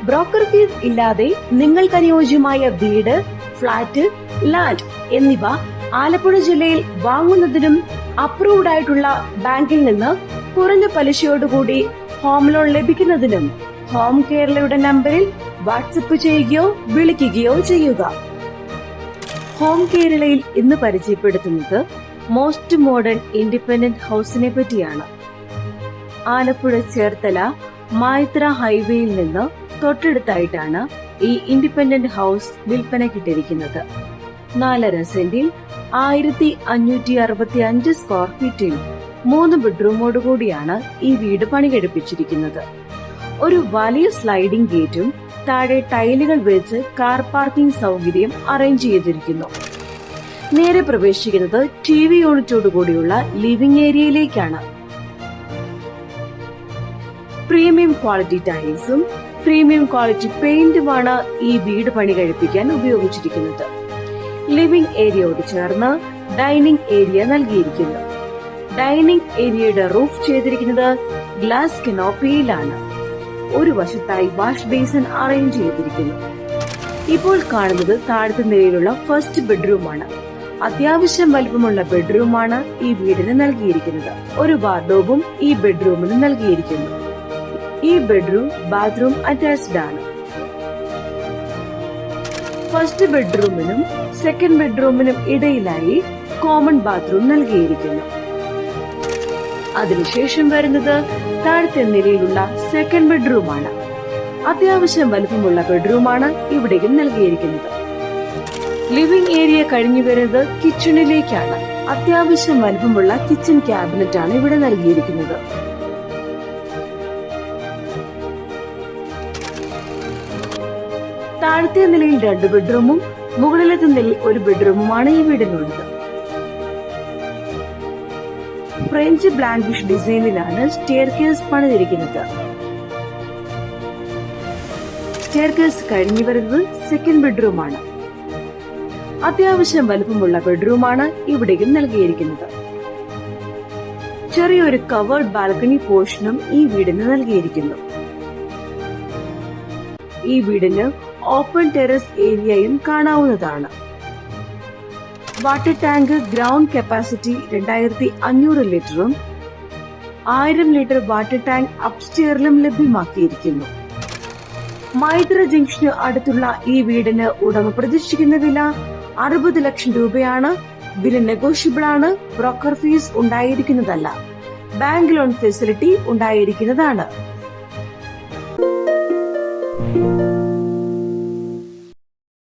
Broker fees ഇല്ലാതെ നിങ്ങൾക്ക് അനുയോജ്യമായ വീട്, ഫ്ളാറ്റ്, ലാൻഡ് എന്നിവ ആലപ്പുഴ ജില്ലയിൽ വാങ്ങുന്നതിനും അപ്രൂവ്ഡ് ആയിട്ടുള്ള ബാങ്കിൽ നിന്ന് കുറഞ്ഞ പലിശയോടുകൂടി ഹോം ലോൺ ലഭിക്കുന്നതിനും ഹോം കേരളയുടെ നമ്പറിൽ വാട്സപ്പ് ചെയ്യുകയോ വിളിക്കുകയോ ചെയ്യുക. ഹോം കേരളയിൽ ഇന്ന് പരിചയപ്പെടുത്തുന്നത് മോസ്റ്റ് മോഡേൺ ഇൻഡിപെൻഡന്റ് ഹൗസിനെ പറ്റിയാണ്. ആലപ്പുഴ ചേർത്തല മായിത്ര ഹൈവേയിൽ നിന്ന് തൊട്ടടുത്തായിട്ടാണ് ഈ ഇൻഡിപെൻഡന്റ് ഹൗസ് വിൽപ്പനയ്ക്കിട്ടിരിക്കുന്നത്. 4.5 സെന്റിൽ 1565 സ്ക്വയർ ഫീറ്റിൽ 3 ബെഡ്റൂമോടുകൂടിയാണ് ഈ വീട് പണികഴിപ്പിച്ചിരിക്കുന്നത്. ഒരു വലിയ സ്ലൈഡിംഗ് ഗേറ്റും താഴെ ടൈലുകൾ വെച്ച് കാർ പാർക്കിംഗ് സൗകര്യം അറേഞ്ച് ചെയ്തിരിക്കുന്നു. നേരെ പ്രവേശിക്കുന്നത് TV യൂണിറ്റോടുകൂടിയുള്ള ലിവിംഗ് ഏരിയയിലേക്കാണ്. പ്രീമിയം ക്വാളിറ്റി ടൈൽസും പ്രീമിയം ക്വാളിറ്റി പെയിന്റുമാണ് ഈ വീട് പണി കഴിപ്പിക്കാൻ ഉപയോഗിച്ചിരിക്കുന്നത്. ലിവിംഗ് ഏരിയയോട് ചേർന്ന് ഡൈനിങ് ഏരിയ നൽകിയിരിക്കുന്നു. ഡൈനിങ് ഏരിയയുടെ റൂഫ് ചെയ്തിരിക്കുന്നത് ഗ്ലാസ് കനോപ്പിയിലാണ്. ഒരു വശത്തായി വാഷ് ബേസിൻ അറേഞ്ച് ചെയ്തിരിക്കുന്നു. ഇപ്പോൾ കാണുന്നത് താഴത്തെ നിലയിലുള്ള ഫസ്റ്റ് ബെഡ്റൂമാണ്. അത്യാവശ്യം വലുപ്പമുള്ള ബെഡ്റൂമാണ് ഈ വീടിന് നൽകിയിരിക്കുന്നത്. ഒരു വാർഡ്രോബും ഈ ബെഡ്റൂമിന് നൽകിയിരിക്കുന്നു. ഈ ബെഡ്റൂം ബാത്റൂം അറ്റാച്ച്ഡ് ആണ്. ഫസ്റ്റ് ബെഡ്റൂമിനും സെക്കൻഡ് ബെഡ്റൂമിനും ഇടയിലായി കോമൺ ബാത്റൂം നൽകിയിരിക്കുന്നു. അതിനുശേഷം വരുന്നത് താഴത്തെ നിലയിലുള്ള സെക്കൻഡ് ബെഡ്റൂമാണ്. അത്യാവശ്യം വലുപ്പമുള്ള ബെഡ്റൂമാണ് ഇവിടേക്കും നൽകിയിരിക്കുന്നത്. ലിവിംഗ് ഏരിയ കഴിഞ്ഞു വരുന്നത് കിച്ചണിലേക്കാണ്. അത്യാവശ്യം വലുപ്പമുള്ള കിച്ചൺ ക്യാബിനറ്റ് ആണ് ഇവിടെ നൽകിയിരിക്കുന്നത്. താഴത്തെ നിലയിൽ 2 ബെഡ്റൂമും മുകളിലത്തെ നിലയിൽ 1 ബെഡ്റൂമുമാണ് ഈ വീടിനുള്ളത്. ഫ്രഞ്ച് ബ്ലാങ്കിഷ് ഡിസൈനിലാണ് സ്റ്റെയർകേസ് പണിതിരിക്കുന്നത്. സ്റ്റെയർകേസ് കഴിഞ്ഞു വരുന്നത് സെക്കൻഡ് ബെഡ്റൂമാണ്. അത്യാവശ്യം വലുപ്പമുള്ള ബെഡ്റൂമാണ് ഇവിടേക്കും നൽകിയിരിക്കുന്നത്. ചെറിയൊരു കവേർഡ് ബാൽക്കണി പോർഷനും ഈ വീടിന് നൽകിയിരിക്കുന്നു. ഈ വീടിന് ഓപ്പൺ ടെറസ് ഏരിയയും കാണാവുന്നതാണ്. വാട്ടർ ടാങ്ക് ഗ്രൗണ്ട് കപ്പാസിറ്റി 2500 ലിറ്ററും 1000 ലിറ്റർ വാട്ടർ ടാങ്ക് അപ്സ്റ്റെയറിലും ലഭ്യമാക്കിയിരിക്കുന്നു. മൈത്ര ജംഗ്ഷന് അടുത്തുള്ള ഈ വീടിന് ഉടമ പ്രതീക്ഷിക്കുന്ന വില 60 ലക്ഷം രൂപയാണ്. വില നെഗോഷ്യബിൾ ആണ്. ബ്രോക്കർ ഫീസ് ഉണ്ടായിരിക്കുന്നതല്ല. ബാങ്ക് ലോൺ ഫെസിലിറ്റി ഉണ്ടായിരിക്കുന്നതാണ്.